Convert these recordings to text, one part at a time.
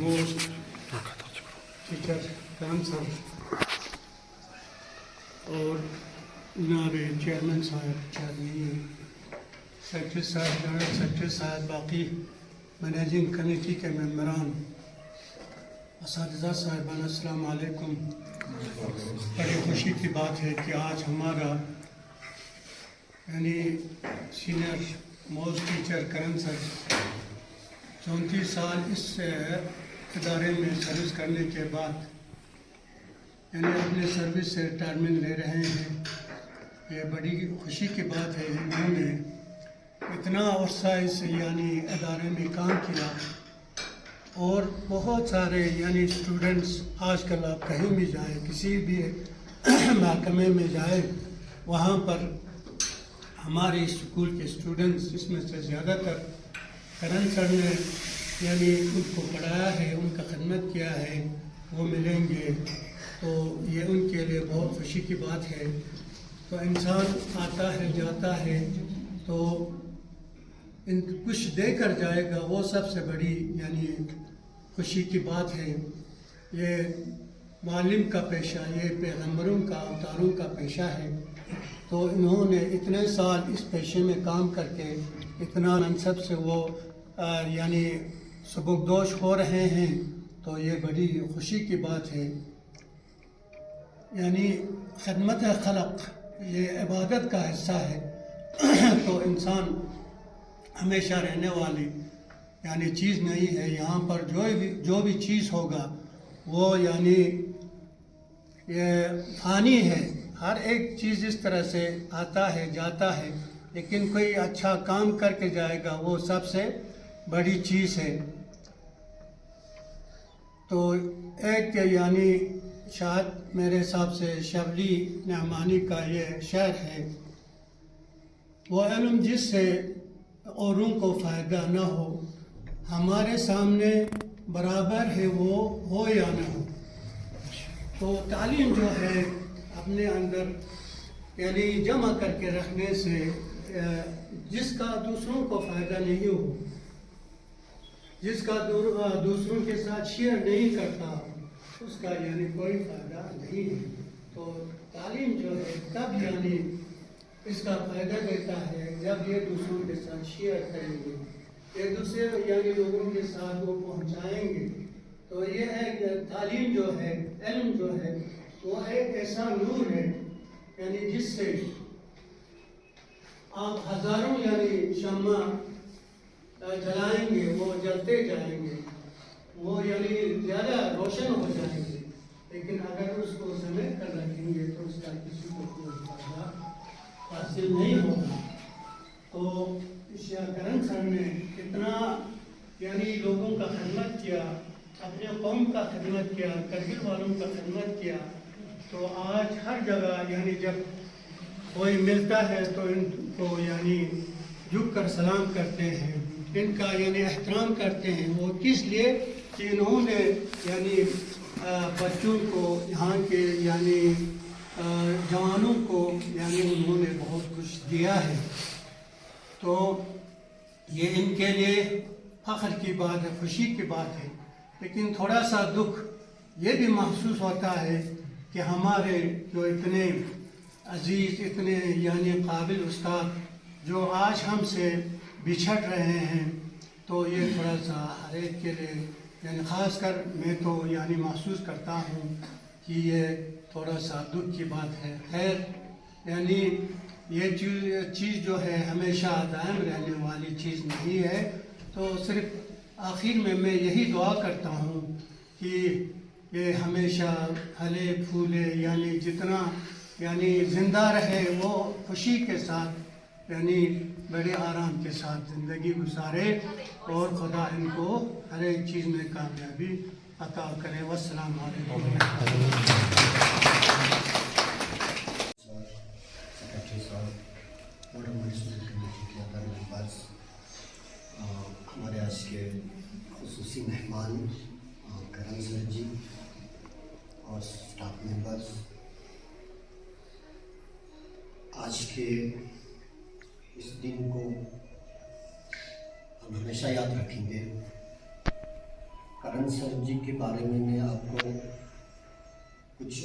گوشت ٹیچر کرم صاحب اور جناب چیئرمین صاحب چیئرمین سیکرٹری صاحب جنرل سیکرٹری صاحب باقی مینیجنگ کمیٹی کے ممبران اساتذہ صاحبان السلام علیکم۔ بڑی خوشی کی بات ہے کہ آج ہمارا یعنی سینئر موسٹ ٹیچر کرن سر 34 سال اس ادارے میں سروس کرنے کے بعد یعنی اپنے سروس سے ریٹائرمنٹ لے رہے ہیں۔ یہ بڑی خوشی کی بات ہے، انہوں نے اتنا عرصہ اس یعنی ادارے میں کام کیا اور بہت سارے یعنی اسٹوڈنٹس آج کل آپ کہیں بھی جائیں، کسی بھی محکمے میں جائیں، وہاں پر ہمارے اسکول کے اسٹوڈنٹس اس میں سے زیادہ تر کرن سر نے یعنی ان کو پڑھایا ہے، ان کا خدمت کیا ہے، وہ ملیں گے تو یہ ان کے لیے بہت خوشی کی بات ہے۔ تو انسان آتا ہے جاتا ہے تو کچھ دے کر جائے گا، وہ سب سے بڑی یعنی خوشی کی بات ہے۔ یہ معلم کا پیشہ، یہ پیغمبروں کا اوتاروں کا پیشہ ہے، تو انہوں نے اتنے سال اس پیشے میں کام کر کے اتنا منصب سے وہ یعنی سبکدوش ہو رہے ہیں، تو یہ بڑی خوشی کی بات ہے۔ یعنی خدمت خلق یہ عبادت کا حصہ ہے، تو انسان ہمیشہ رہنے والی یعنی چیز نہیں ہے۔ یہاں پر جو بھی چیز ہوگا وہ یعنی یہ فانی ہے، ہر ایک چیز اس طرح سے آتا ہے جاتا ہے، لیکن کوئی اچھا کام کر کے جائے گا وہ سب سے بڑی چیز ہے۔ تو ایک یعنی شاید میرے حساب سے شبلی نعمانی کا یہ شعر ہے، وہ علم جس سے اوروں کو فائدہ نہ ہو، ہمارے سامنے برابر ہے وہ ہو یا نہ ہو۔ تو تعلیم جو ہے اپنے اندر یعنی جمع کر کے رکھنے سے جس کا دوسروں کو فائدہ نہیں ہو، جس کا دوسروں کے ساتھ شیئر نہیں کرتا، اس کا یعنی کوئی فائدہ نہیں ہے۔ تو تعلیم جو ہے تب یعنی اس کا فائدہ دیتا ہے جب یہ دوسروں کے ساتھ شیئر کریں گے، ایک دوسرے یعنی لوگوں کے ساتھ وہ پہنچائیں گے۔ تو یہ ہے کہ تعلیم جو ہے، علم جو ہے، وہ ایک ایسا نور ہے یعنی جس سے آپ ہزاروں یعنی شمع جلائیں گے، وہ جلتے جائیں گے، وہ یعنی زیادہ روشن ہو جائیں گے، لیکن اگر اس کو سمیٹ کر رکھیں گے تو اس کا کسی کو کوئی فائدہ حاصل نہیں ہوگا۔ تو کرن سر نے اتنا یعنی لوگوں کا خدمت کیا، اپنے قوم کا خدمت کیا، کرگل والوں کا خدمت کیا، تو آج ہر جگہ یعنی جب کوئی ملتا ہے تو ان کو یعنی جھک کر سلام کرتے ہیں، ان کا یعنی احترام کرتے ہیں۔ وہ کس لیے کہ انہوں نے یعنی بچوں کو، یہاں کے یعنی جوانوں کو یعنی انہوں نے بہت کچھ دیا ہے، تو یہ ان کے لیے فخر کی بات ہے، خوشی کی بات ہے۔ لیکن تھوڑا سا دکھ یہ بھی محسوس ہوتا ہے کہ ہمارے جو اتنے عزیز، اتنے یعنی قابل استاد جو آج ہم سے بچھڑ رہے ہیں، تو یہ تھوڑا سا ہر ایک کے لیے یعنی خاص کر میں تو یعنی محسوس کرتا ہوں کہ یہ تھوڑا سا دکھ کی بات ہے۔ خیر یعنی یہ چیز جو ہے ہمیشہ دائم رہنے والی چیز نہیں ہے، تو صرف آخر میں یہی دعا کرتا ہوں کہ یہ ہمیشہ پھلے پھولے یعنی جتنا یعنی زندہ رہے، وہ خوشی کے ساتھ یعنی بڑے آرام کے ساتھ زندگی گزارے، اور خدا ان کو ہر ایک چیز میں کامیابی عطا کرے۔ والسلام علیکم۔ ہمارے آج کے خصوصی مہمان کرن سر جی اور اسٹاف ممبرس، آج کے اس دن کو ہم ہمیشہ یاد رکھیں گے۔ کرن سر جی کے بارے میں آپ کو کچھ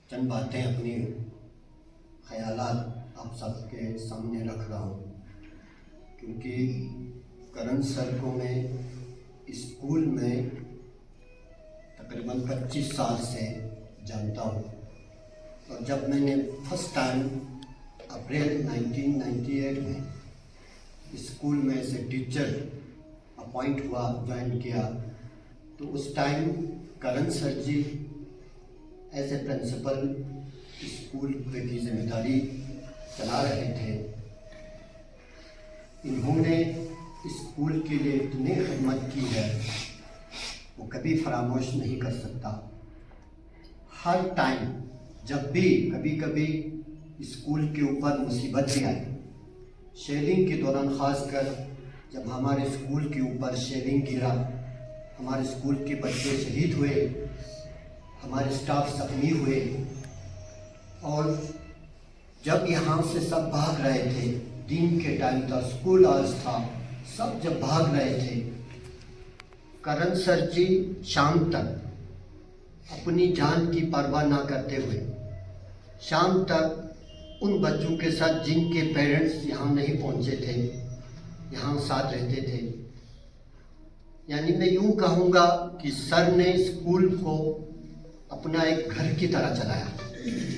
چند باتیں اپنی خیالات آپ سب کے سامنے رکھ رہا ہوں، کیونکہ کرن سر کو میں اسکول میں تقریباً 25 سال سے جانتا ہوں، اور جب میں نے فرسٹ ٹائم اپریل 1998 میں اسکول میں ایز اے ٹیچر اپوائنٹ ہوا، جوائن کیا، تو اس ٹائم کرن سر جی ایز اے پرنسپل اسکول کی ذمہ داری چلا رہے تھے۔ انہوں نے اسکول کے لیے اتنی خدمت کی ہے وہ کبھی فراموش نہیں کر سکتا۔ ہر ٹائم جب بھی کبھی اسکول کے اوپر مصیبت بھی آئی، شیلنگ کے دوران خاص کر جب ہمارے اسکول کے اوپر شیلنگ گرا، ہمارے اسکول کے بچے شہید ہوئے، ہمارے اسٹاف زخمی ہوئے، اور جب یہاں سے سب بھاگ رہے تھے، دن کے ٹائم تھا، اسکول آج تھا، سب جب بھاگ رہے تھے، کرن سر جی شام تک اپنی جان کی پرواہ نہ کرتے ہوئے شام تک ان بچوں کے ساتھ جن کے پیرنٹس یہاں نہیں پہنچے تھے، یہاں ساتھ رہتے تھے۔ یعنی میں یوں کہوں گا کہ سر نے اسکول کو اپنا ایک گھر کی طرح چلایا،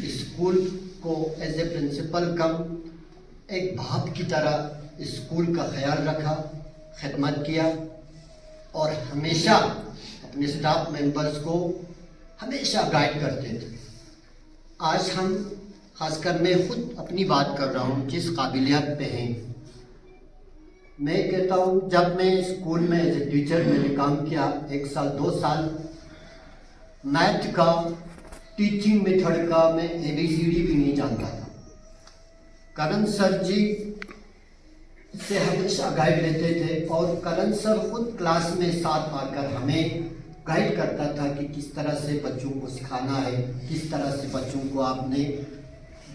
اسکول کو ایز اے پرنسپل کم ایک باپ کی طرح اسکول کا خیال رکھا، خدمت کیا، اور ہمیشہ اپنے اسٹاف ممبرز کو ہمیشہ گائیڈ کرتے تھے۔ آج ہم خاص کر میں خود اپنی بات کر رہا ہوں، جس قابلیت پہ ہیں، میں کہتا ہوں جب میں اسکول میں ایز اے ٹیچر میں نے کام کیا 1 سال 2 سال، میتھ کا ٹیچنگ میتھڈ کا میں ABCD بھی نہیں جانتا تھا۔ کرن سر جی سے ہمیشہ گائیڈ لیتے تھے، اور کرن سر خود کلاس میں ساتھ آ کر ہمیں گائیڈ کرتا تھا کہ کس طرح سے بچوں کو سکھانا ہے، کس طرح سے بچوں کو آپ نے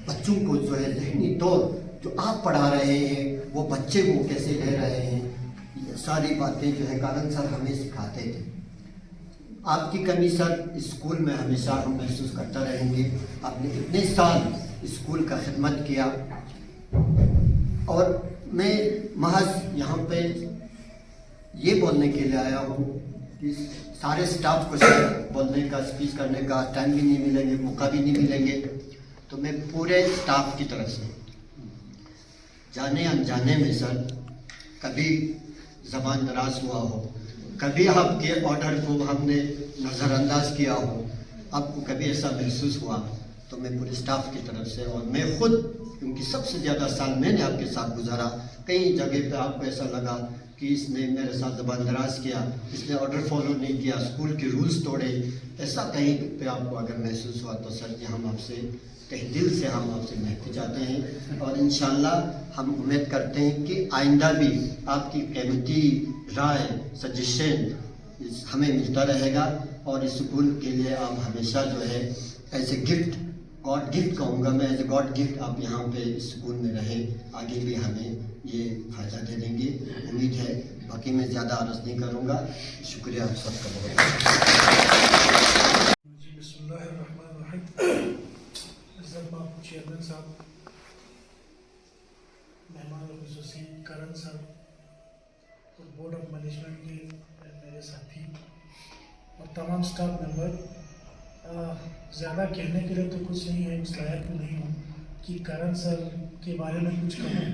بچوں کو جو ہے ذہنی طور جو آپ پڑھا رہے ہیں وہ بچے وہ کیسے لے رہے ہیں، یہ ساری باتیں جو ہے کرن سر ہمیں سکھاتے تھے۔ آپ کی کمی سر اسکول میں ہمیشہ ہم محسوس کرتا رہیں گے۔ آپ نے اتنے سال اسکول کا خدمت کیا، اور میں محض یہاں پہ یہ بولنے کے لیے آیا ہوں کہ سارے اسٹاف کو بولنے کا، اسپیچ کرنے کا ٹائم بھی نہیں ملیں گے، موقع بھی نہیں ملیں گے، تو میں پورے اسٹاف کی طرف سے جانے انجانے میں سر کبھی زبان ناراض ہوا ہو، کبھی آپ کے آرڈر کو ہم نے نظر انداز کیا ہو، آپ کو کبھی ایسا محسوس ہوا، تو میں پورے اسٹاف کی طرف سے، اور میں خود، کیونکہ سب سے زیادہ سال میں نے آپ کے ساتھ گزارا، کئی جگہ پہ آپ کو ایسا لگا کہ اس نے میرے ساتھ زبان دراز کیا، اس نے آرڈر فالو نہیں کیا، اسکول کے رولز توڑے، ایسا کہیں پہ آپ کو اگر محسوس ہوا تو سر جی ہم آپ سے تہ دل سے ہم آپ سے معافی چاہتے ہیں، اور انشاءاللہ ہم امید کرتے ہیں کہ آئندہ بھی آپ کی قیمتی رائے، سجیشن ہمیں ملتا رہے گا، اور اس اسکول کے لیے آپ ہمیشہ جو ہے as a gift, God gift کہوں گا میں، ایز اے گاڈ گفٹ آپ یہاں پہ اسکول میں رہیں، آگے بھی ہمیں یہ فائدہ دے دیں گے، امید ہے۔ باقی میں زیادہ عرض نہیں کروں گا، شکریہ آپ سب کا بہت۔ بسم اللہ الرحمن الرحیم۔ عزت مآب چیئرمین صاحب، مہمان خصوصی کرن سر اور بورڈ آف مینجمنٹ کے میرے ساتھی اور تمام اسٹاف ممبر، زیادہ کہنے کے لیے تو کچھ نہیں ہے، اس لائق میں نہیں ہوں کہ کرن سر کے بارے میں کچھ کہوں،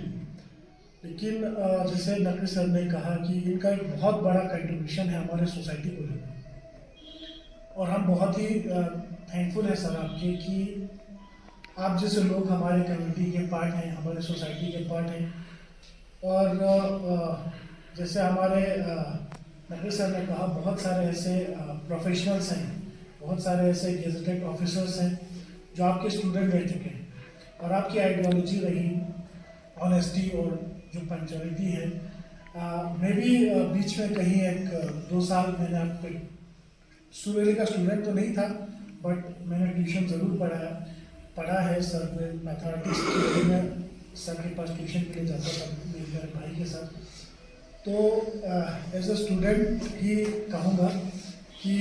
لیکن جیسے نقوی سر نے کہا کہ ان کا ایک بہت بڑا کنٹریبیوشن ہے ہمارے سوسائٹی کو لے کر، اور ہم بہت ہی تھینکفل ہیں سر آپ کے کہ آپ جیسے لوگ ہمارے کمیونٹی کے پارٹ ہیں، ہمارے سوسائٹی کے پارٹ ہیں، اور جیسے ہمارے نقوی سر نے کہا بہت سارے ایسے پروفیشنلز ہیں، بہت سارے ایسے گیزٹڈ آفیسرز ہیں جو آپ کے اسٹوڈنٹ رہ چکے ہیں، اور آپ کی آئیڈیالوجی رہی آنیسٹی اور جو پنچوالٹی ہے۔ میں بھی بیچ میں کہیں 1-2 سال میں نے آپ کو سوریلی کا اسٹوڈنٹ تو نہیں تھا، بٹ میں نے ٹیوشن ضرور پڑھا ہے سر میں، میتھمیٹکس کے میں سر کے پاس ٹیوشن کے لیے جاتا تھا میرے بھائی کے ساتھ، تو ایز اے اسٹوڈنٹ ہی کہوں گا कि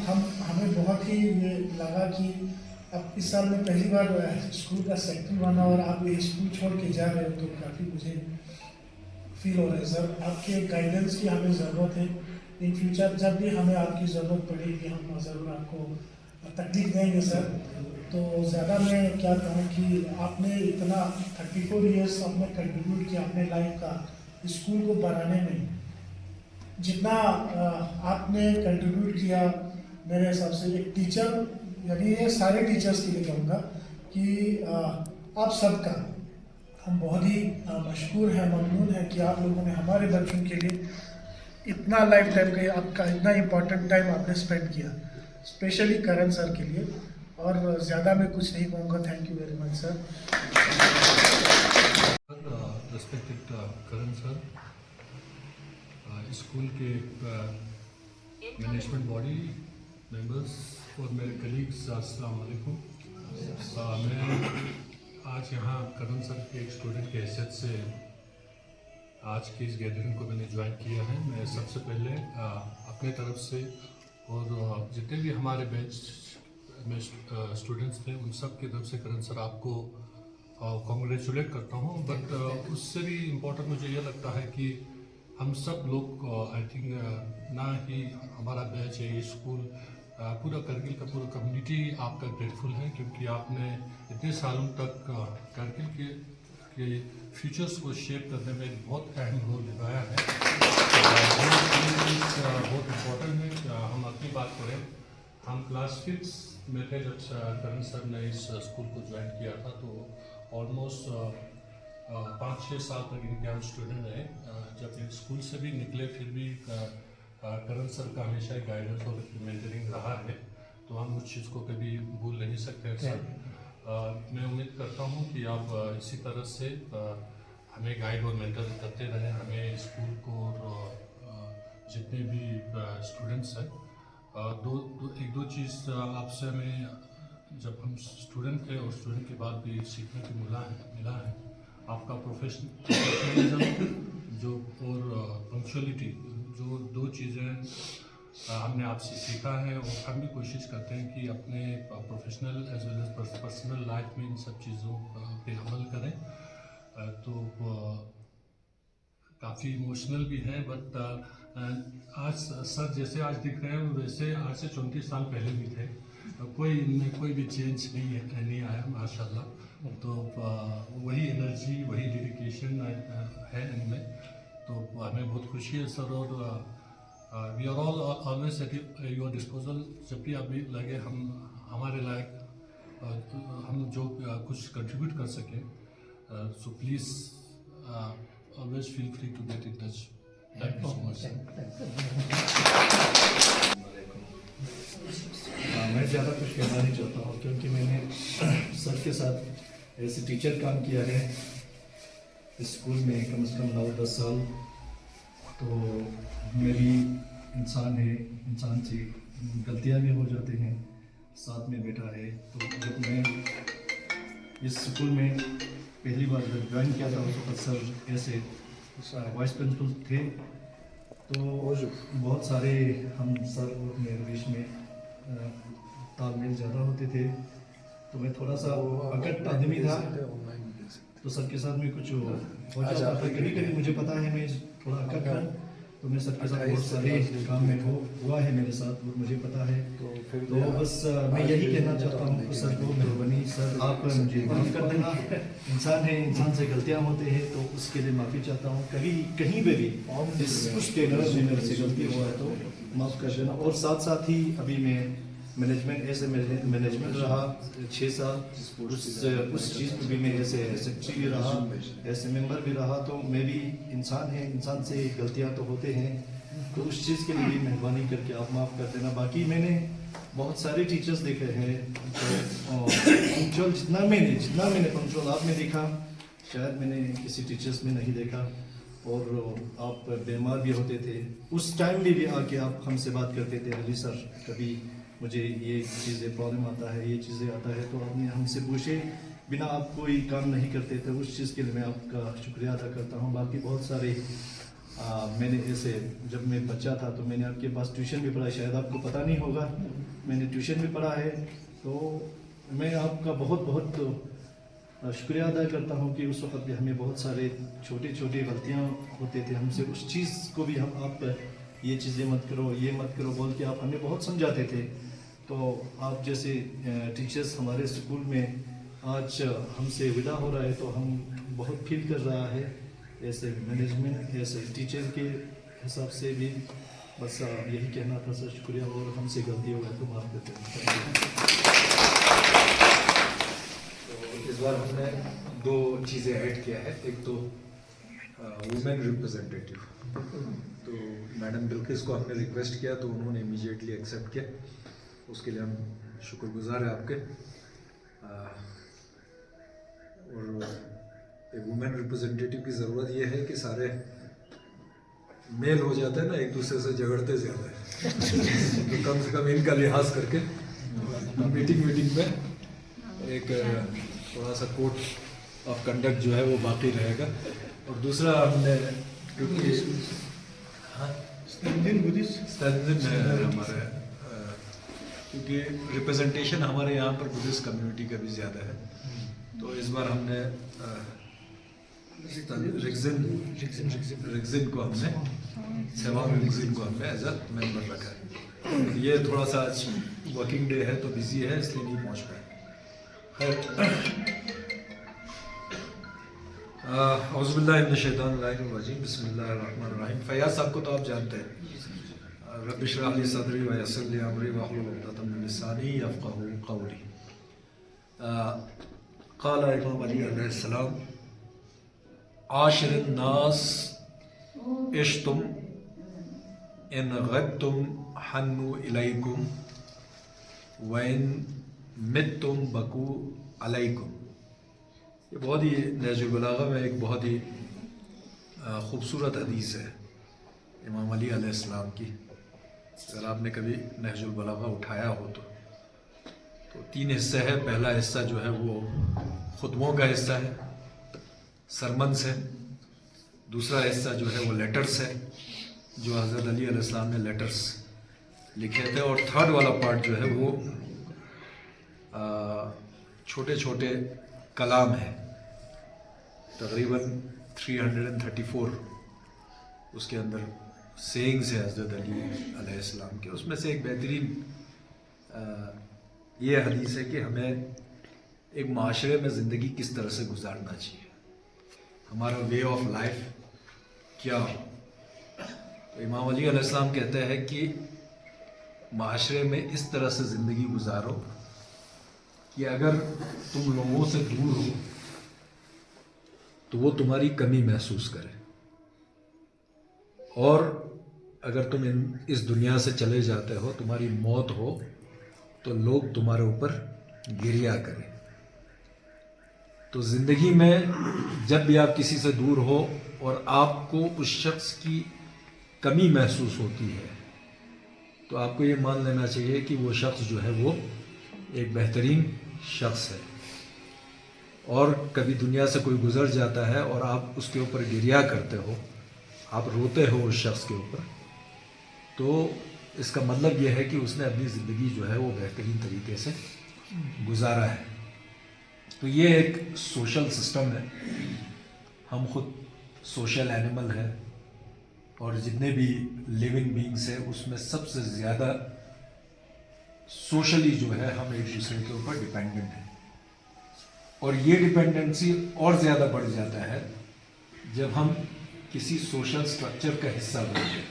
हमें बहुत ही ये लगा कि अब इस साल में पहली बार स्कूल का सेक्रेटरी बना और आप ये स्कूल छोड़ के जा रहे हो तो काफ़ी मुझे फील हो रहा है सर। आपके गाइडेंस की हमें ज़रूरत है। इन फ्यूचर जब भी हमें आपकी ज़रूरत पड़ेगी हम ज़रूर आपको तकलीफ देंगे सर। तो ज़्यादा मैं क्या कहूँ कि आपने इतना 34 ईयर्स आपने कंट्रीब्यूट किया अपने लाइफ का स्कूल को बढ़ाने में। जितना आपने कंट्रीब्यूट किया मेरे हिसाब से एक टीचर यानी ये सारे टीचर्स के लिए कहूँगा कि आप सबका हम बहुत ही मशकूर हैं, ममनून हैं कि आप लोगों ने हमारे बच्चों के लिए इतना लाइफ टाइम का आपका इतना इम्पोर्टेंट टाइम आपने स्पेंड किया, स्पेशली करण सर के लिए। और ज़्यादा मैं कुछ नहीं कहूँगा। Thank you very much sir. Respected Karan sir, school के मैनेजमेंट बॉडी मेंबर्स और मेरे कलीग्स, अस्सलाम वालेकुम। मैं आज यहाँ करण सर के एक स्टूडेंट के हैसियत से आज की इस गैदरिंग को मैंने ज्वाइन किया है। मैं सबसे पहले अपने तरफ से और जितने भी हमारे बैच में स्टूडेंट्स थे उन सब की तरफ से करण सर आपको कॉन्ग्रेचुलेट करता हूँ। बट उससे भी इम्पोर्टेंट मुझे ये लगता है कि हम सब लोग आई थिंक ना ही हमारा बैच है, ये स्कूल, पूरा करगिल का पूरा कम्युनिटी आपका ग्रेटफुल है क्योंकि आपने इतने सालों तक करगिल के फ्यूचर्स को शेप करने में एक बहुत अहम रोल निभाया है। बहुत इम्पोर्टेंट है। हम अपनी बात करें, हम क्लास 6 में थे जब करण सर ने इस स्कूल को ज्वाइन किया था, तो ऑलमोस्ट 5-6 साल तक इनके हम स्टूडेंट रहे। जब इन स्कूल से भी निकले फिर भी करण सर का हमेशा ही गाइडेंस और मेंटरिंग रहा है, तो हम उस चीज़ को कभी भूल नहीं सकते सर। मैं उम्मीद करता हूँ कि आप इसी तरह से हमें गाइड और मेंटर करते रहें, हमें स्कूल को और जितने भी स्टूडेंट्स हैं। एक दो चीज़ आपसे हमें जब हम स्टूडेंट थे और स्टूडेंट के बाद भी सीखने को मिला है आपका प्रोफेशनलिज्म जो और पंक्चुअलिटी, जो दो चीज़ें हमने आपसे सीखा है और हम भी कोशिश करते हैं कि अपने professional as well as personal life में इन सब चीज़ों पे अमल करें। तो काफ़ी इमोशनल भी है, बट आज सर जैसे आज दिख रहे हैं वैसे आज से 34 साल पहले भी थे। इनमें कोई भी चेंज नहीं आया माशाल्लाह। तो वही एनर्जी, वही डेडिकेशन है इनमें, तो हमें बहुत खुशी है सर। और we are always at your disposal. जब भी अभी लगे हम हमारे लायक हम जो कुछ कंट्रीब्यूट कर सकें, so please always feel free to get in touch. Thank you so much sir. मैं ज़्यादा कुछ कहना नहीं चाहता हूँ क्योंकि मैंने सर के साथ ऐसे टीचर काम किया है इस स्कूल में कम से कम 9-10 साल। तो मेरी इंसान है, इंसान से गलतियाँ भी हो जाती हैं, साथ में बैठा है। तो जब मैं इस स्कूल में पहली बार जब ज्वाइन किया था उस वक्त सर ऐसे वाइस प्रिंसिपल थे, तो बहुत सारे हम सर और मेरे बीच में तालमेल ज़्यादा होते थे। तो मैं थोड़ा सा अकड़ आदमी था, तो सर के साथ में कुछ हो जाता था। कभी कभी मुझे पता है मैं थोड़ा अकड़ था, तो मैं सर के साथ बहुत सारे काम में हुआ है मेरे साथ और मुझे पता है। तो बस मैं यही कहना चाहता हूँ कि सर को मेहरबानी सर आप मुझे माफ़ कर देना। इंसान है, इंसान से गलतियाँ होते हैं, तो उसके लिए माफ़ी चाहता हूँ। कभी कहीं पे भी कुछ टेलर में मेरे से गलती हुआ है तो माफ़ कर देना। और साथ साथ ही अभी मैं मैनेजमेंट ऐसे मैनेजमेंट रहा 6 साल, उस चीज़ में भी मैं ऐसे सेक्रेटरी भी रहा, ऐसे मेंबर भी रहा। तो मैं भी इंसान है, इंसान से गलतियां तो होते हैं, तो उस चीज़ के लिए भी मेहरबानी करके आप माफ़ कर देना। बाकी मैंने बहुत सारे टीचर्स देखे हैं पंक्चुअल, जितना मैंने पंक्चुअल आप में देखा शायद मैंने किसी टीचर्स में नहीं देखा। और आप बीमार भी होते थे, उस टाइम भी आके आप हमसे बात करते थे, अली सर कभी मुझे ये चीज़ें प्रॉब्लम आता है, ये चीज़ें आता है, तो आपने हमसे पूछे बिना आप कोई काम नहीं करते थे। उस चीज़ के लिए मैं आपका शुक्रिया अदा करता हूँ। बाकी बहुत सारे मैंने ऐसे जब मैं बच्चा था तो मैंने आपके पास ट्यूशन भी पढ़ा, शायद आपको पता नहीं होगा, मैंने ट्यूशन भी पढ़ा है। तो मैं आपका बहुत बहुत शुक्रिया अदा करता हूँ कि उस वक्त भी हमें बहुत सारे छोटी छोटी गलतियाँ होते थे हमसे, उस चीज़ को भी हम आप ये चीज़ें मत करो, ये मत करो बोल के आप हमें बहुत समझाते थे। तो आप जैसे टीचर्स हमारे स्कूल में आज हमसे विदा हो रहा है तो हम बहुत फील कर रहा है ऐसे मैनेजमेंट ऐसे टीचर के हिसाब से भी। बस यही कहना था सर, शुक्रिया, और हमसे गलती होगा तो माफ़ करते हैं। तो इस बार हमने दो चीज़ें ऐड किया है, एक तो वुमेन रिप्रेजेंटेटिव, तो मैडम बिल्किस को हमने रिक्वेस्ट किया तो उन्होंने इमीडिएटली एक्सेप्ट किया, उसके लिए हम शुक्रगुजार हैं आपके। और एक वुमेन रिप्रेजेंटेटिव की ज़रूरत ये है कि सारे मेल हो जाते हैं ना, एक दूसरे से झगड़ते ज़्यादा है तो कम से कम इनका लिहाज करके मीटिंग में एक थोड़ा सा कोड ऑफ कंडक्ट जो है वो बाकी रहेगा। और दूसरा हमने क्योंकि स्टैंडिंग है हमारे, क्योंकि रिप्रेजेंटेशन हमारे यहाँ पर बुद्धिस्ट कम्युनिटी का भी ज़्यादा है, तो इस बार हमने रिक्जिन को हमने सेवांग रिक्जिन को हमने एज अ मेंबर रखा है। ये थोड़ा सा आज वर्किंग डे है तो बिजी है इसलिए नहीं पहुँच पाए। औज़ुबिल्लाहिमिनश्शैतानिर्रजीम, बिस्मिल्लाहिर्रहमानिर्रहीम। फैयाज साहब को तो आप जानते हैं, रब्बि इश्रह ली सदरी व यस्सिर ली अमरी वहलुल उक़दतम मिन लिसानी यफ़क़हू क़ौली। क़ाल इमाम अली अलैहिस्सलाम, आशिरिन नास इश्तुम इन ग़ब्तुम हन्नु इलैकुम व इन मित्तुम बकू अलैकुम। ये बहुत ही नहजुल बलागा में एक बहुत ही ख़ूबसूरत हदीस है इमाम अली अलैहिस्सलाम की। अगर आपने कभी नहजुल बलागा उठाया हो तो तीन हिस्से है। पहला हिस्सा जो है वो खुतबों का हिस्सा है, सरमन्स है। दूसरा हिस्सा जो है वो लेटर्स है, जो हज़रत अली अलैहिस्सलाम ने लेटर्स लिखे थे। और थर्ड वाला पार्ट जो है वो छोटे छोटे कलाम है, तकरीबन 334 उसके अंदर सेइंग्स है हज़रत अली अलैहिस्सलाम के। उसमें से एक बेहतरीन ये हदीस है कि हमें एक माशरे में ज़िंदगी किस तरह से गुजारना चाहिए, हमारा वे ऑफ लाइफ क्या हो। तो इमाम अली अलैहिस्सलाम कहते हैं कि माशरे में इस तरह से ज़िंदगी गुजारो कि अगर तुम लोगों से दूर हो तो वो तुम्हारी कमी महसूस करें, और अगर तुम इस दुनिया से चले जाते हो, तुम्हारी मौत हो, तो लोग तुम्हारे ऊपर गिरिया करें। तो ज़िंदगी में जब भी आप किसी से दूर हो और आपको उस शख्स की कमी महसूस होती है, तो आपको ये मान लेना चाहिए कि वो शख्स जो है वो एक बेहतरीन शख्स है। और कभी दुनिया से कोई गुज़र जाता है और आप उसके ऊपर गिरिया करते हो, आप रोते हो उस शख्स के ऊपर, तो इसका मतलब यह है कि उसने अपनी ज़िंदगी जो है वो बेहतरीन तरीके से गुजारा है। तो ये एक सोशल सिस्टम है, हम खुद सोशल एनिमल हैं, और जितने भी लिविंग बीइंग्स हैं उसमें सबसे ज़्यादा सोशली जो है हम एक दूसरे के ऊपर डिपेंडेंट हैं। और ये डिपेंडेंसी और ज़्यादा बढ़ जाता है जब हम किसी सोशल स्ट्रक्चर का हिस्सा बनते हैं।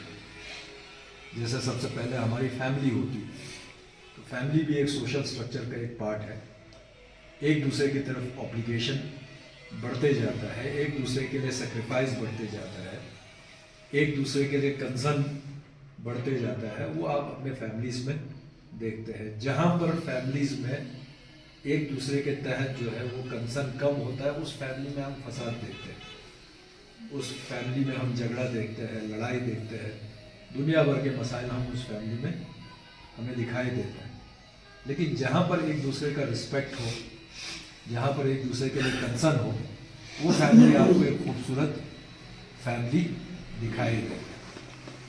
जैसे सबसे पहले हमारी फैमिली होती है, तो फैमिली भी एक सोशल स्ट्रक्चर का एक पार्ट है। एक दूसरे की तरफ ऑब्लिगेशन बढ़ते जाता है, एक दूसरे के लिए सेक्रीफाइस बढ़ते जाता है, एक दूसरे के लिए कंसर्न बढ़ते जाता है। वो आप अपने फैमिलीज़ में देखते हैं। जहाँ पर फैमिलीज़ में एक दूसरे के तहत जो है वो कंसर्न कम होता है, उस फैमिली में हम फसाद देखते हैं, उस फैमिली में हम झगड़ा देखते हैं, लड़ाई देखते हैं, दुनिया भर के मसाइल हम उस फैमिली में हमें दिखाई देते हैं। लेकिन जहाँ पर एक दूसरे का रिस्पेक्ट हो, जहाँ पर एक दूसरे के लिए कंसर्न हो, वो फैमिली आपको एक खूबसूरत फैमिली दिखाई दे।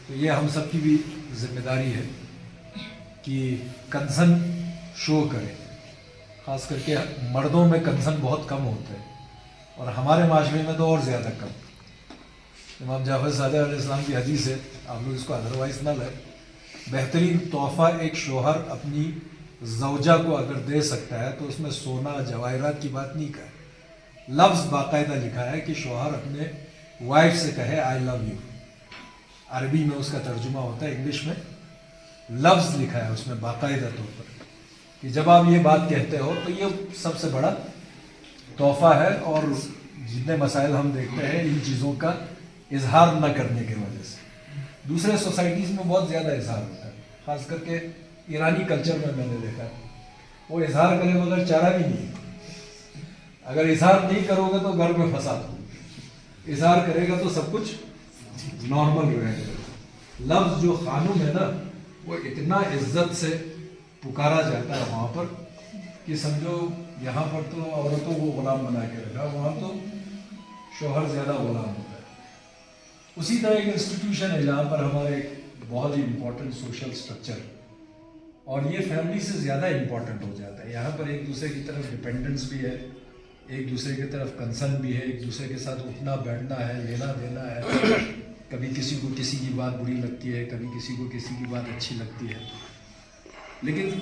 तो ये हम सब की भी जिम्मेदारी है कि कंसर्न शो करें, ख़ास करके मर्दों में कंसर्न बहुत कम होते हैं और हमारे माशरे में तो और ज़्यादा कम। इमाम जाफ़र सादिक़ अलैहिस्सलाम की हदीस है, आप लोग इसको अदरवाइज़ ना लें, बेहतरीन तोहफ़ा एक शोहर अपनी ज़ौजा को अगर दे सकता है तो उसमें सोना जवाहरात की बात नहीं कहा, लफ्ज़ बाकायदा लिखा है कि शोहर अपने वाइफ से कहे आई लव यू। अरबी में उसका तर्जुमा होता है, इंग्लिश में लफ्ज़ लिखा है उसमें बाकायदा तौर पर कि जब आप ये बात कहते हो तो ये सबसे बड़ा तोहफ़ा है। और जितने मसाइल हम देखते हैं इन चीज़ों का इजहार न करने की वजह से दूसरे सोसाइटीज़ में बहुत ज़्यादा इजहार होता है, ख़ास करके ईरानी कल्चर में मैंने देखा है, वो इजहार करे बगैर चारा भी नहीं। अगर इजहार नहीं करोगे तो घर में फसाद हो, इजहार करेगा तो सब कुछ नॉर्मल रहेगा। लफ्ज़ जो क़ानून है ना वो इतना इज्जत से पुकारा जाता है वहाँ पर कि समझो यहाँ पर तो औरतों को ग़ुलाम बना के रखा, वहाँ तो शोहर ज़्यादा ग़ुलाम होता है। उसी तरह एक इंस्टीट्यूशन है जहाँ पर हमारे एक बहुत ही इम्पोर्टेंट सोशल स्ट्रक्चर और ये फैमिली से ज़्यादा इम्पोर्टेंट हो जाता है। यहाँ पर एक दूसरे की तरफ डिपेंडेंस भी है, एक दूसरे की तरफ कंसर्न भी है, एक दूसरे के साथ उठना बैठना है, लेना देना है। कभी किसी को किसी की बात बुरी लगती है, कभी किसी को किसी की बात अच्छी लगती है, लेकिन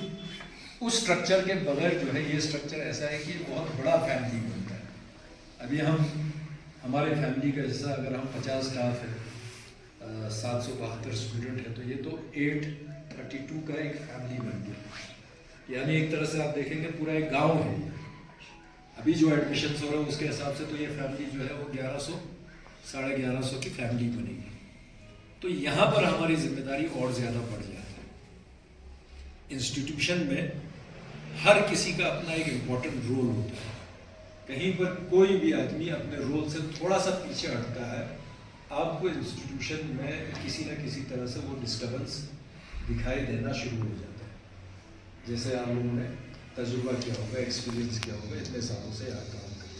उस स्ट्रक्चर के बगैर जो है ये स्ट्रक्चर ऐसा है कि बहुत बड़ा फैमिली बनता है। अभी हमारे फैमिली का हिस्सा अगर हम 50 स्टाफ है, 772 स्टूडेंट है, तो ये तो 832 का एक फैमिली बन गया। यानी एक तरह से आप देखेंगे पूरा एक गांव है। अभी जो एडमिशन हो रहा है उसके हिसाब से तो ये फैमिली जो है वो 1100 साढ़े 1100 की फैमिली बनेगी। तो यहाँ पर हमारी जिम्मेदारी और ज़्यादा बढ़ जाती है। इंस्टीट्यूशन में हर किसी का अपना एक इम्पोर्टेंट रोल होता है। कहीं पर कोई भी आदमी अपने रोल से थोड़ा सा पीछे हटता है, आपको इंस्टीट्यूशन में किसी न किसी तरह से वो डिस्टर्बेंस दिखाई देना शुरू हो जाता है। जैसे आप लोगों ने तजुर्बा किया होगा, एक्सपीरियंस किया होगा, इतने सालों से यहाँ काम करते।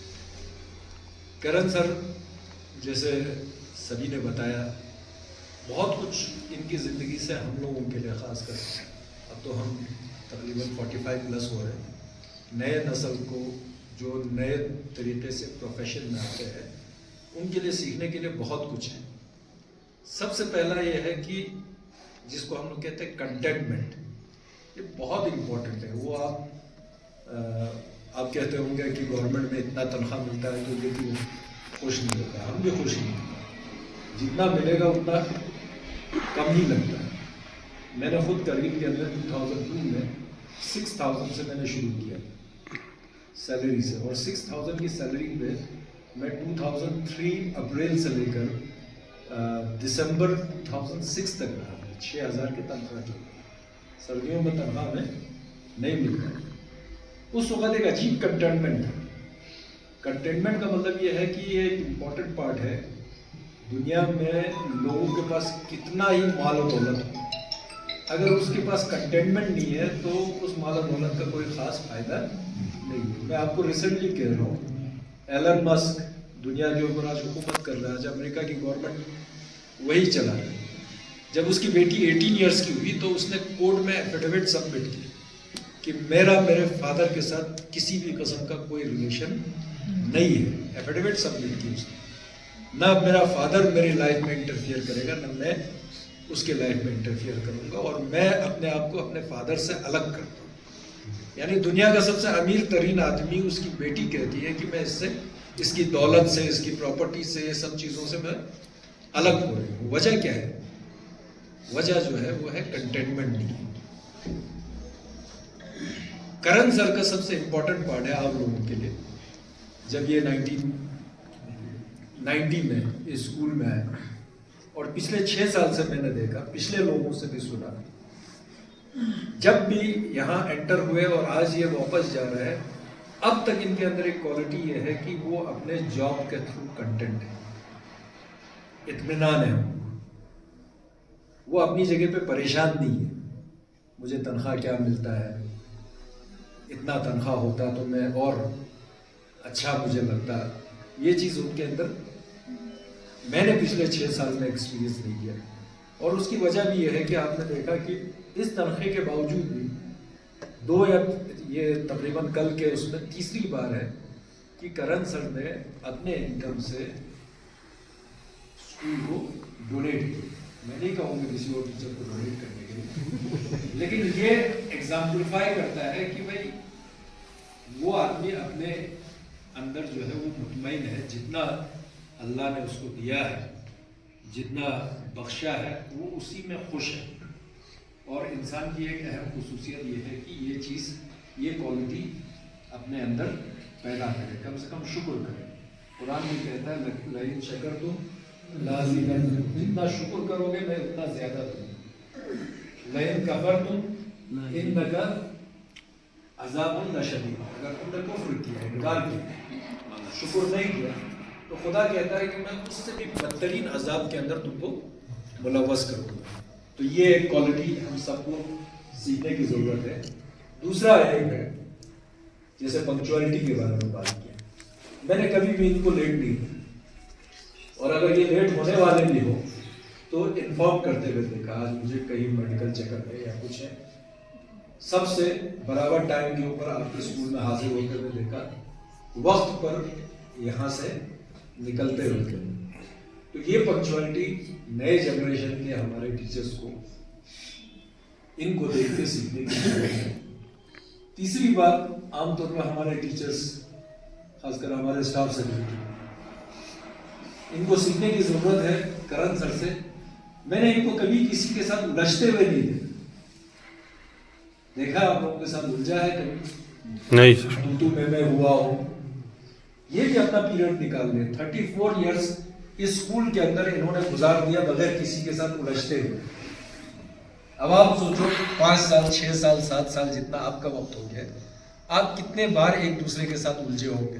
करण सर जैसे सभी ने बताया, बहुत कुछ इनकी ज़िंदगी से हम लोगों के लिए ख़ास कर, अब तो हम तकरीबन 45 प्लस हो रहे हैं, नए नस्ल को जो नए तरीके से प्रोफेशन में आते हैं उनके लिए सीखने के लिए बहुत कुछ है। सबसे पहला ये है कि जिसको हम लोग कहते हैं कंटेंटमेंट, ये बहुत इम्पोर्टेंट है। वो आप कहते होंगे कि गवर्नमेंट में इतना तनख्वाह मिलता है तो लेकिन खुश नहीं होता। हम भी खुश नहीं होता, जितना मिलेगा उतना कम ही लगता है। मैंने खुद करगिल के अंदर 2002 में 6000 से मैंने शुरू किया सैलरी से, और 6000 की सैलरी पे मैं 2003 अप्रैल से लेकर दिसंबर 2006 तक रहा। 6000 की तनख्वाह की, सर्दियों में तनख्वाह में नहीं मिलता। उस वक्त एक अजीब कंटेनमेंट था। कंटेनमेंट का मतलब ये है कि ये एक इम्पॉर्टेंट पार्ट है। दुनिया में लोगों के पास कितना ही माल और दौलत हो, अगर उसके पास कंटेनमेंट नहीं है तो उस माल और दौलत का कोई ख़ास फायदा नहीं है। मैं आपको रिसेंटली कह रहा हूँ, एलन मस्क दुनिया के ऊपर आज हुकूमत कर रहा है, जब अमेरिका की गवर्नमेंट वही चला रही है। जब उसकी बेटी 18 ईयर्स की हुई तो उसने कोर्ट में एफिडेविट सबमिट की कि मेरे फादर के साथ किसी भी किस्म का कोई रिलेशन नहीं है। एफिडेविट सबमिट की उसने, ना मेरा फादर मेरी लाइफ में इंटरफियर करेगा, ना मैं उसके लाइफ में इंटरफियर करूंगा, और मैं अपने आप को अपने फादर से अलग करता हूँ। यानी दुनिया का सबसे अमीर तरीन आदमी, उसकी बेटी कहती है कि मैं इससे, इसकी दौलत से, इसकी प्रॉपर्टी से, ये सब चीज़ों से मैं अलग हो रही हूँ। वजह क्या है? वजह जो है वो है कंटेनमेंट नहीं। करण सर का सबसे इंपॉर्टेंट पार्ट है आप लोगों के लिए, जब ये 1990 में इस स्कूल में आए, और पिछले 6 साल से मैंने देखा, पिछले लोगों से भी सुना, जब भी यहाँ एंटर हुए और आज ये वापस जा रहे हैं, अब तक इनके अंदर एक क्वालिटी ये है कि वो अपने जॉब के थ्रू कंटेंट है, इत्मीनान है, वो अपनी जगह पे परेशान नहीं है। मुझे तनख्वाह क्या मिलता है, इतना तनख्वाह होता तो मैं और अच्छा मुझे लगता, ये चीज़ उनके अंदर میں نے پچھلے 6 سال میں ایکسپیرینس نہیں کیا. اور اس کی وجہ بھی یہ ہے کہ آپ نے دیکھا کہ اس تنخواہ کے باوجود بھی 2 یا یہ تقریباً کل کے اس میں تیسری بار ہے کہ کرن سر نے اپنے انکم سے اسکول کو ڈونیٹ کیا. میں نہیں کہوں گا کسی اور ٹیچر کو ڈونیٹ کرنے کے لیے، لیکن یہ ایگزامپلیفائی کرتا ہے کہ بھائی وہ آدمی اپنے اندر جو ہے وہ مطمئن ہے، جتنا اللہ نے اس کو دیا ہے، جتنا بخشا ہے، وہ اسی میں خوش ہے. اور انسان کی ایک اہم خصوصیت یہ ہے کہ یہ چیز، یہ کوالٹی اپنے اندر پیدا کرے، کم سے کم شکر کرے. قرآن بھی کہتا ہے لئن شکرتم لازیدنکم، جتنا شکر کرو گے میں اتنا زیادہ دوں گا. لئن کفرتم انک عذاب لشدید، اگر تم نے کفر کیا، انکار کیا، شکر نہیں کیا، تو خدا کہتا ہے کہ میں اس سے بھی بدترین عذاب کے اندر تم کو ملوث کروں گا. تو یہ ایک کوالٹی ہم سب کو سیکھنے کی ضرورت ہے. دوسرا ایک ہے جیسے پنکچوالٹی کے بارے میں بات کیا، میں نے کبھی بھی ان کو لیٹ نہیں کیا، اور اگر یہ لیٹ ہونے والے بھی ہو تو انفارم کرتے ہوئے دیکھا. آج مجھے کہیں میڈیکل چیک اپ ہے یا کچھ ہے، سب سے برابر ٹائم کے اوپر آپ کے اسکول میں حاضر ہوتے ہوئے دیکھا، وقت پر یہاں سے نکلتے ہوئے. تو یہ پنکچوالٹی نئے جنریشن کے ہمارے ٹیچرز کو ان کو دیکھ کے سیکھنے کی ضرورت ہے. تیسری بات، عام طور پر ہمارے ٹیچرز، خاص کر ہمارے اسٹاف سے ان کو سیکھنے کی ضرورت ہے کرن سر سے. میں نے ان کو کبھی کسی کے ساتھ الجھتے ہوئے نہیں دیکھا. آپ لوگوں کے ساتھ الجھا ہے کبھی؟ نہیں. تو میں ہوا ہوں. یہ بھی اپنا پیریڈ نکال لیں. 34 ایئرس اس اسکول کے اندر انہوں نے گزار دیا بغیر کسی کے ساتھ الجھتے ہوئے. اب آپ سوچو 5 سال 6 سال 7 سال جتنا آپ کا وقت ہو گیا، آپ کتنے بار ایک دوسرے کے ساتھ الجھے ہوں گے،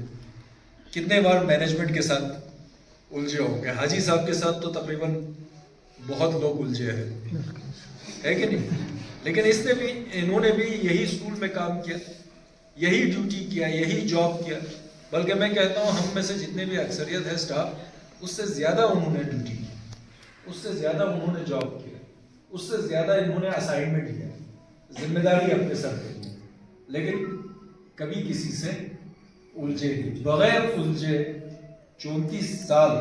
کتنے بار مینجمنٹ کے ساتھ الجھے ہوں گے. حاجی صاحب کے ساتھ تو تقریباً بہت لوگ الجھے ہیں، ہے کہ نہیں؟ لیکن انہوں نے بھی یہی اسکول میں کام کیا، یہی ڈیوٹی کیا، یہی جاب کیا. بلکہ میں کہتا ہوں ہم میں سے جتنے بھی اکثریت ہے اسٹاف، اس سے زیادہ انہوں نے ڈیوٹی کی، اس سے زیادہ انہوں نے جاب کیا، اس سے زیادہ انہوں نے اسائنمنٹ لیا، ذمہ داری اپنے سر پہ لی. لیکن کبھی کسی سے الجھے نہیں. بغیر الجھے 34 سال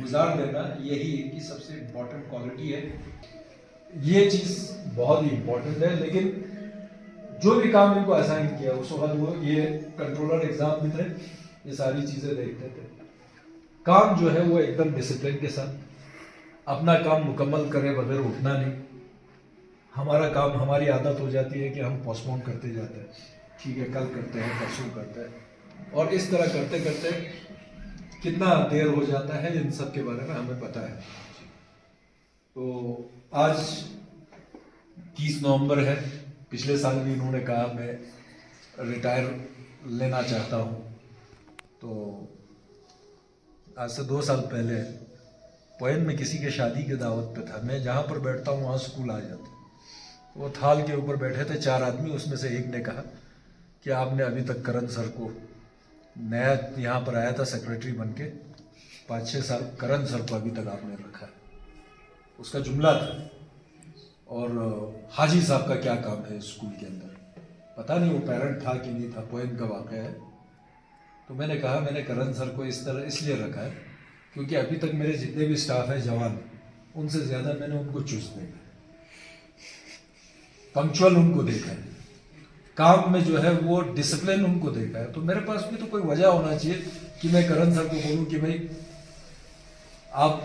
گزار دینا، یہی ان کی سب سے امپورٹنٹ کوالٹی ہے. یہ چیز بہت ہی امپورٹنٹ ہے. لیکن جو بھی کام ان کو اسائن کیا اس وقت وہ یہ کنٹرولر ایگزام بھی تھے، یہ ساری چیزیں دیکھتے تھے. کام جو ہے وہ ایک دم ڈسپلن کے ساتھ اپنا کام مکمل کرے بغیر اٹھنا نہیں. ہمارا کام، ہماری عادت ہو جاتی ہے کہ ہم پوسٹ پون کرتے جاتے ہیں، ٹھیک ہے کل کرتے ہیں، پرسوں کرتے ہیں، اور اس طرح کرتے کرتے کتنا دیر ہو جاتا ہے ان سب کے بارے میں ہمیں پتہ ہے. تو آج 30 نومبر ہے. پچھلے سال بھی انہوں نے کہا میں ریٹائر لینا چاہتا ہوں. تو آج سے 2 سال پہلے پوئن میں کسی کے شادی کے دعوت پہ تھا. میں جہاں پر بیٹھتا ہوں وہاں اسکول آ جاتا. وہ تھال کے اوپر بیٹھے تھے 4 آدمی، اس میں سے ایک نے کہا کہ آپ نے ابھی تک کرن سر کو، نیا یہاں پر آیا تھا سیکریٹری بن کے، 5-6 سال کرن سر کو ابھی تک آپ نے رکھا ہے. اس کا جملہ تھا. اور حاجی صاحب کا کیا کام ہے اسکول کے اندر، پتہ نہیں وہ پیرنٹ تھا کہ نہیں تھا، پوئن کا واقعہ ہے. تو میں نے کہا میں نے کرن سر کو اس طرح اس لیے رکھا ہے کیونکہ ابھی تک میرے جتنے بھی اسٹاف ہیں جوان، ان سے زیادہ میں نے ان کو چست دیکھا ہے، پنکچوئل ان کو دیکھا ہے، کام میں جو ہے وہ ڈسپلن ان کو دیکھا ہے. تو میرے پاس بھی تو کوئی وجہ ہونا چاہیے کہ میں کرن سر کو بولوں کہ بھائی آپ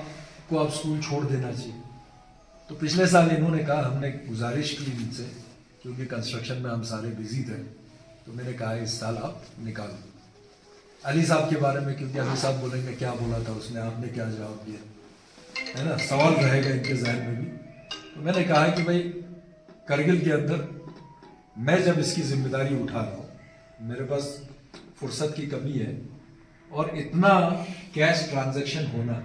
کو اب اسکول چھوڑ دینا چاہیے. تو پچھلے سال انہوں نے کہا، ہم نے گزارش کی ان سے کیونکہ کنسٹرکشن میں ہم سارے بزی تھے، تو میں نے کہا اس سال آپ نکالو. علی صاحب کے بارے میں، کیونکہ علی صاحب بولیں گے کیا بولا تھا اس نے، آپ نے کیا جواب دیا، ہے نا، سوال رہے گا ان کے ذہن میں بھی. تو میں نے کہا کہ بھائی کرگل کے اندر میں جب اس کی ذمہ داری اٹھا رہا ہوں، میرے پاس فرصت کی کمی ہے اور اتنا کیش ٹرانزیکشن ہونا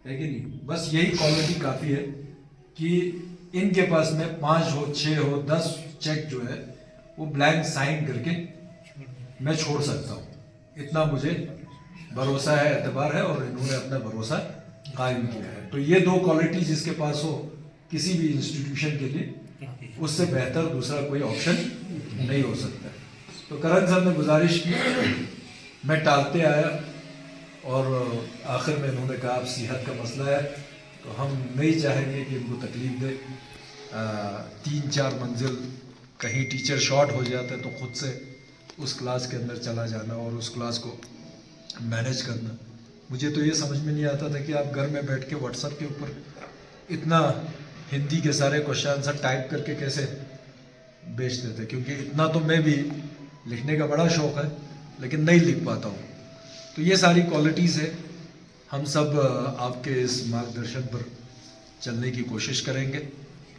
ہے کہ نہیں، بس یہی کوالٹی کافی ہے کہ ان کے پاس میں 5 ہو 6 ہو 10 چیک جو ہے وہ بلینک سائن کر کے میں چھوڑ سکتا ہوں. اتنا مجھے भरोसा है, एतबार है और इन्होंने अपना भरोसा कायम किया है। तो ये दो क्वालिटी जिसके पास हो किसी भी इंस्टीट्यूशन के लिए, उससे बेहतर दूसरा कोई ऑप्शन नहीं हो सकता। तो करण सर ने गुजारिश की, मैं टालते आया और आखिर में इन्होंने कहा अब सेहत का मसला है तो हम नहीं चाहेंगे कि इनको तकलीफ दे। 3-4 मंजिल कहीं टीचर शॉर्ट हो जाता है तो खुद से उस क्लास के अंदर चला जाना और उस क्लास को मैनेज करना। मुझे तो ये समझ में नहीं आता था कि आप घर में बैठ के व्हाट्सएप के ऊपर इतना हिंदी के सारे क्वेश्चन आंसर टाइप करके कैसे भेज देते, क्योंकि इतना तो मैं भी लिखने का बड़ा शौक़ है लेकिन नहीं लिख पाता हूँ। तो ये सारी क्वालिटीज़ है, हम सब आपके इस मार्गदर्शन पर चलने की कोशिश करेंगे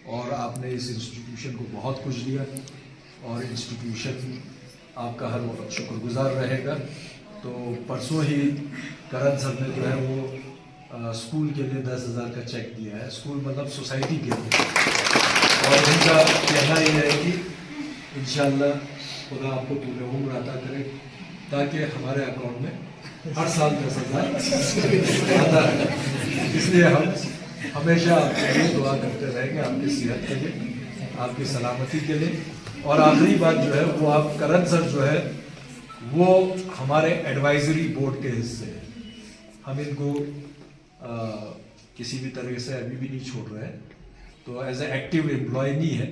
और आपने इस इंस्टीट्यूशन को बहुत कुछ दिया और इंस्टीट्यूशन आपका हर वक्त शुक्रगुजार रहेगा। तो परसों ही करण सर ने जो है वो स्कूल के लिए 10,000 का चेक दिया है, स्कूल मतलब सोसाइटी के लिए, और उनका कहना ये है कि इंशाल्लाह खुदा आपको पूरे उम्र अता करे ताकि हमारे अकाउंट में हर साल 10,000 आता है। इसलिए हम हमेशा आपके लिए दुआ करते रहेंगे, आपकी सेहत के लिए, आपकी सलामती के लिए। और आखिरी बात जो है वो आप करण सर जो है वो हमारे एडवाइजरी बोर्ड के हिस्से हैं, हम इनको किसी भी तरह से अभी भी नहीं छोड़ रहे हैं, तो एज ए एक्टिव एम्प्लॉय नहीं है,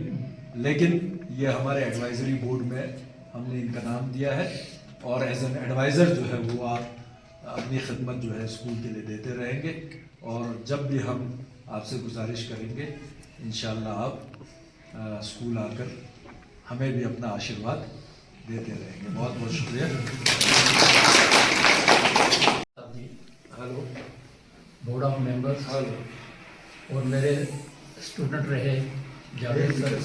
लेकिन ये हमारे एडवाइजरी बोर्ड में हमने इनका नाम दिया है और एज एन एडवाइज़र जो है वो आप अपनी खिदमत जो है स्कूल के लिए देते रहेंगे। और जब भी हम आपसे गुजारिश करेंगे इंशाल्लाह आप स्कूल आकर हमें भी अपना आशीर्वाद देते रहेंगे। बहुत बहुत शुक्रिया। Hello board of members hello और मेरे स्टूडेंट रहे जावेद सर,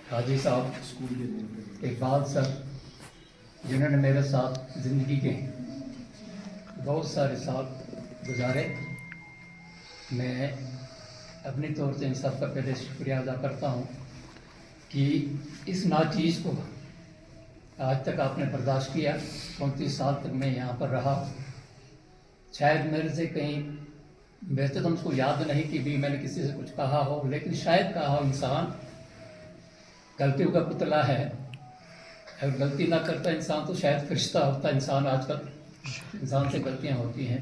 हाजी साहब, स्कूल के इकबाल सर, जिन्होंने मेरे साथ ज़िंदगी के बहुत सारे साल गुजारे। मैं अपनी तौर से इन सब का पहले शुक्रिया अदा करता हूँ कि इस नाचीज़ को आज तक आपने बर्दाश्त किया। 34 साल तक मैं यहाँ पर रहा, शायद मेरे से कहीं वैसे तो मुझको याद नहीं कि भी मैंने किसी से कुछ कहा हो, लेकिन शायद कहा हो। इंसान गलतियों का पुतला है, अगर गलती ना करता इंसान तो शायद फरिश्ता होता इंसान। आजकल इंसान से गलतियाँ होती हैं,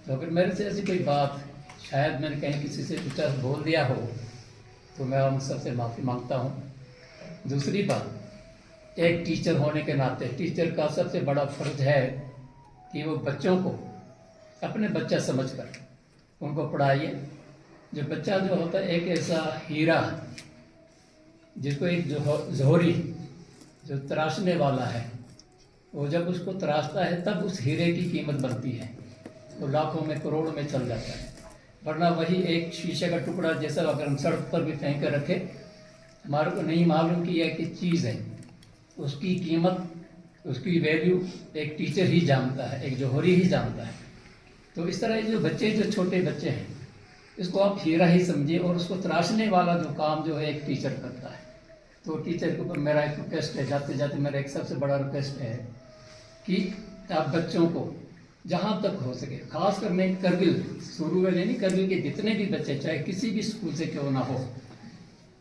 तो अगर मेरे से ऐसी कोई बात शायद मैंने कहीं किसी से कुछ बोल दिया हो तो मैं उन सबसे माफ़ी मांगता हूँ। दूसरी बात, एक टीचर होने के नाते टीचर का सबसे बड़ा फ़र्ज है कि वो बच्चों को अपने बच्चा समझकर उनको पढ़ाइए। जो बच्चा जो होता है एक ऐसा हीरा जिसको एक जोहरी जो तराशने वाला है, वो जब उसको तराशता है तब उस हीरे की कीमत बनती है, वो लाखों में करोड़ों में चल जाता है। वरना वही एक शीशे का टुकड़ा जैसा अगर हम सड़क पर भी फेंक कर रखें, हमारे को नहीं मालूम कि यह किस चीज़ है, उसकी कीमत उसकी वैल्यू एक टीचर ही जानता है, एक जोहरी ही जानता है। तो इस तरह जो बच्चे जो छोटे बच्चे हैं इसको आप हीरा ही समझिए, और उसको तराशने वाला जो काम जो है एक टीचर करता है। तो टीचर के ऊपर मेरा एक रिक्वेस्ट है, जाते जाते मेरा एक सबसे बड़ा रिक्वेस्ट है कि आप बच्चों को जहाँ तक हो सके, खास कर मैं करगिल शुरू में नहीं, करगिल के जितने भी बच्चे चाहे किसी भी स्कूल से क्यों ना हो,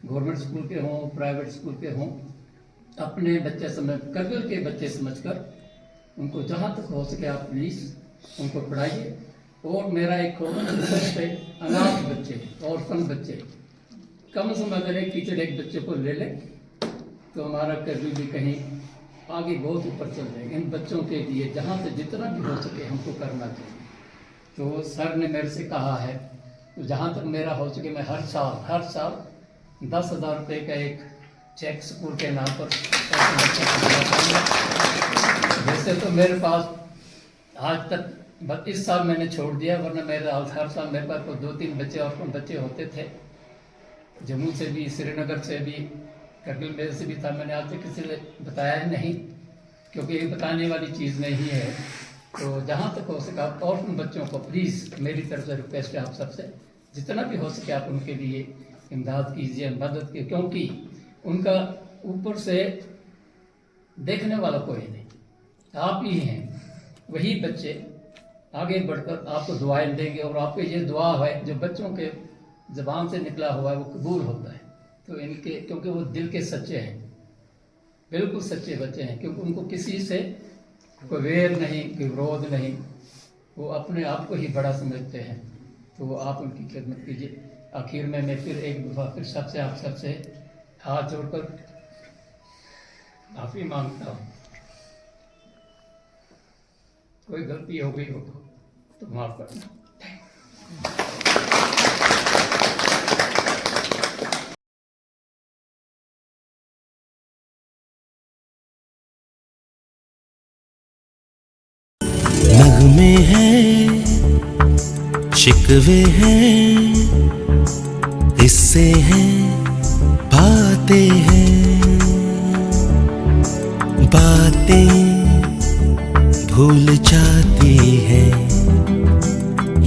गवर्नमेंट स्कूल के हों प्राइवेट स्कूल के हों, अपने बच्चे समझ करगिल के बच्चे समझकर उनको जहाँ तक हो सके आप प्लीज़ उनको पढ़ाइए। और मेरा एक रिक्वेस्ट है, अनाथ बच्चे ऑर्फन बच्चे कम से कम अगर एक टीचर एक बच्चे को ले ले तो हमारा करगिल भी कहीं आगे बहुत ऊपर चल जाएगा। इन बच्चों के लिए जहाँ से जितना भी हो सके हमको करना चाहिए। तो सर ने मेरे से कहा है तो जहाँ तक मेरा हो सके मैं हर साल 10,000 रुपये का एक चेक स्कूल के नाम पर वैसे तो मेरे पास आज तक बस इस साल मैंने छोड़ दिया, वरना मेरे हर साल मेरे पास 2-3 बच्चे और बच्चे होते थे, जम्मू से भी, श्रीनगर से भी, करगिल मेरे से भी था। मैंने आज तक किसी ने बताया ही नहीं, क्योंकि ये बताने वाली चीज़ नहीं है। तो जहाँ तक हो सके आप और उन बच्चों को प्लीज़ मेरी तरफ से रिक्वेस्ट है आप सबसे, जितना भी हो सके आप उनके लिए इमदाद कीजिए, मदद कीजिए, क्योंकि उनका ऊपर से देखने वाला कोई नहीं, आप ही हैं। वही बच्चे आगे बढ़कर आपको दुआएं देंगे, और आपके ये दुआ है जो बच्चों के ज़बान से निकला हुआ है वो कबूल होता है। तो इनके, क्योंकि वो दिल के सच्चे हैं, बिल्कुल सच्चे बच्चे हैं, क्योंकि उनको किसी से कोई वेर नहीं, कोई विरोध नहीं, वो अपने आप को ही बड़ा समझते हैं। तो आप उनकी खिदमत कीजिए। आखिर में मैं फिर एक दफ़ा फिर सबसे आप सबसे हाथ जोड़कर माफ़ी मांगता हूँ। कोई गलती हो गई हो तो माफ़ करना। नगमे हैं, शिकवे हैं, किस्से हैं, बातें हैं, बातें भूल जाती हैं,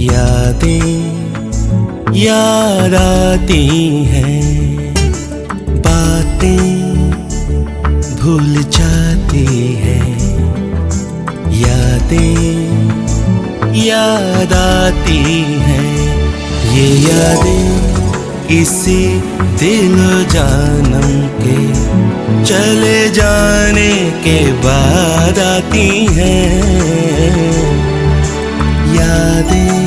यादें याद आती हैं, बातें भूल जाती हैं, यादें याद आती हैं। ये यादें किसी दिल जानम के चले जाने के बाद आती हैं। यादें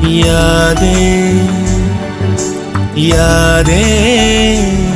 यादें यादें